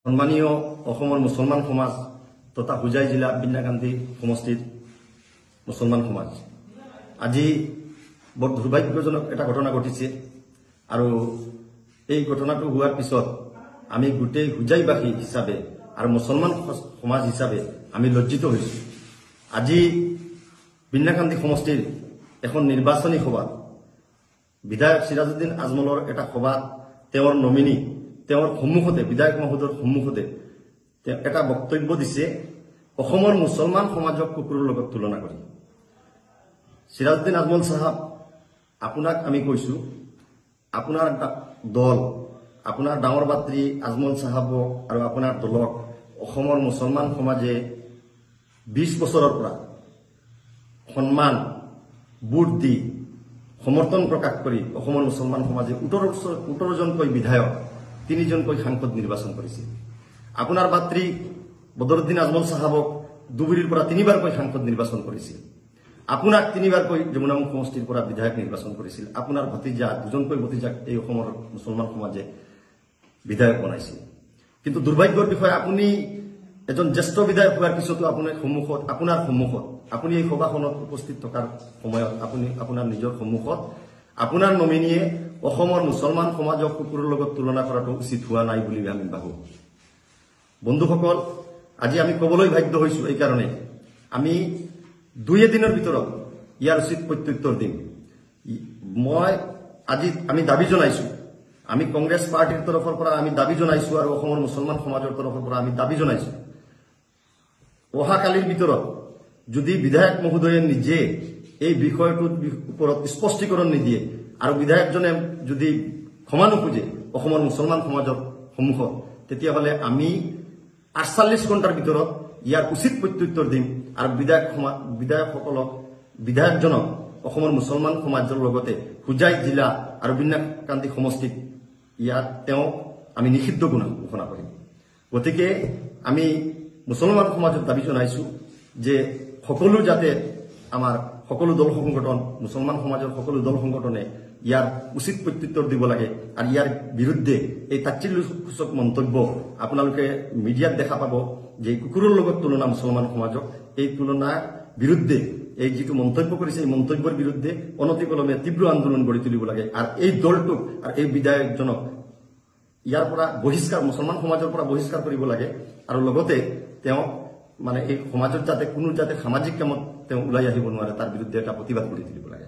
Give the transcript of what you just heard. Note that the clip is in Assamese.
সম্মানীয় অসমৰ মুছলমান সমাজ তথা হুজাই জিলা বিন্যাকান্দি সমষ্টিৰ মুছলমান সমাজ আজি বৰ দুৰ্ভাগ্যজনক এটা ঘটনা ঘটিছে আৰু এই ঘটনাটো হোৱাৰ পিছত আমি গোটেই হুজাইবাসী হিচাপে আৰু মুছলমান সমাজ হিচাপে আমি লজ্জিত হৈছো। আজি বিন্যাকান্দি সমষ্টিৰ এখন নিৰ্বাচনী সভাত বিধায়ক সিৰাজউদ্দিন আজমলৰ এটা সভাত তেওঁৰ নমিনী তেওঁৰ সন্মুখতে বিধায়ক মহোদয়ৰ সন্মুখতে এটা বক্তব্য দিছে অসমৰ মুছলমান সমাজক কুকুৰৰ লগত তুলনা কৰি। সিৰাজউদ্দিন আজমল সাহেব, আপোনাক আমি কৈছো আপোনাৰ দল আপোনাৰ ডাঙৰ বাত্ৰী আজমল সাহেবক আৰু আপোনাৰ দলক অসমৰ মুছলমান সমাজে 20 বছৰৰ পৰা সন্মান ভোট দি সমৰ্থন প্ৰকাশ কৰি অসমৰ মুছলমান সমাজে 18জনকৈ বিধায়ক 3জনকৈ সাংসদ নিৰ্বাচন কৰিছিল। আপোনাৰ বাত্ৰী বদৰুদ্দিন আজমল সাহেবক দুবুৰীৰ পৰা 3বাৰকৈ সাংসদ নিৰ্বাচন কৰিছিল। আপোনাক 3বাৰকৈ যমুনামুখ সমষ্টিৰ পৰা বিধায়ক নিৰ্বাচন কৰিছিল। আপোনাৰ ভতিজা দুজনকৈ ভতিজাক এই অসমৰ মুছলমান সমাজে বিধায়ক বনাইছিল। কিন্তু দুৰ্ভাগ্যৰ বিষয়ে আপুনি এজন জ্যেষ্ঠ বিধায়ক হোৱাৰ পিছতো আপোনাৰ সন্মুখত আপুনি এই সভাখনত উপস্থিত থকাৰ সময়ত আপোনাৰ নিজৰ সন্মুখত আপোনাৰ নমিনীয়ে অসমৰ মুছলমান সমাজক কুকুৰৰ লগত তুলনা কৰাটো উচিত হোৱা নাই বুলি আমি ভাবো। বন্ধুসকল, আজি আমি কবলৈ বাধ্য হৈছো এই কাৰণে আমি 2 দিনৰ ভিতৰত ইয়াৰ উচিত প্ৰত্যুত্তৰ দিম। আমি দাবী জনাইছো, আমি কংগ্ৰেছ পাৰ্টিৰ তৰফৰ পৰা আমি দাবী জনাইছো আৰু অসমৰ মুছলমান সমাজৰ তৰফৰ পৰা আমি দাবী জনাইছো, অহাকালিৰ ভিতৰত যদি বিধায়ক মহোদয়ে নিজে এই বিষয়টোৰ ওপৰত স্পষ্টীকৰণ নিদিয়ে আৰু বিধায়কজনে যদি ক্ষমা নোখোজে অসমৰ মুছলমান সমাজৰ সন্মুখত, তেতিয়াহ'লে আমি 48 ঘণ্টাৰ ভিতৰত ইয়াৰ উচিত প্ৰত্যুত্তৰ দিম আৰু বিধায়কজনক অসমৰ মুছলমান সমাজৰ লগতে হুজাই জিলা আৰু বিন্যাকান্দি সমষ্টিত তেওঁক আমি নিষিদ্ধ ঘোষণা কৰিম। গতিকে আমি মুছলমান সমাজত দাবী জনাইছো যে যাতে আমাৰ সকলো দল সংগঠন মুছলমান সমাজৰ সকলো দল সংগঠনে ইয়াৰ উচিত প্ৰত্যুত্তৰ দিব লাগে আৰু ইয়াৰ বিৰুদ্ধে এই তাচ্ছিল্যসূচক মন্তব্য আপোনালোকে মিডিয়াত দেখা পাব যে কুকুৰৰ লগত তুলনা মুছলমান সমাজক, এই তুলনাৰ বিৰুদ্ধে এই যিটো মন্তব্য কৰিছে এই মন্তব্যৰ বিৰুদ্ধে অনতিপলমে তীব্ৰ আন্দোলন গঢ়ি তুলিব লাগে আৰু এই দলটোক আৰু এই বিধায়কজনক ইয়াৰ পৰা মুছলমান সমাজৰ পৰা বহিষ্কাৰ কৰিব লাগে আৰু লগতে তেওঁ এই সমাজত যাতে সামাজিক কামত তেওঁ ওলাই আহিব নোৱাৰে তাৰ বিৰুদ্ধে এটা প্ৰতিবাদ গঢ়ি তুলিব লাগে।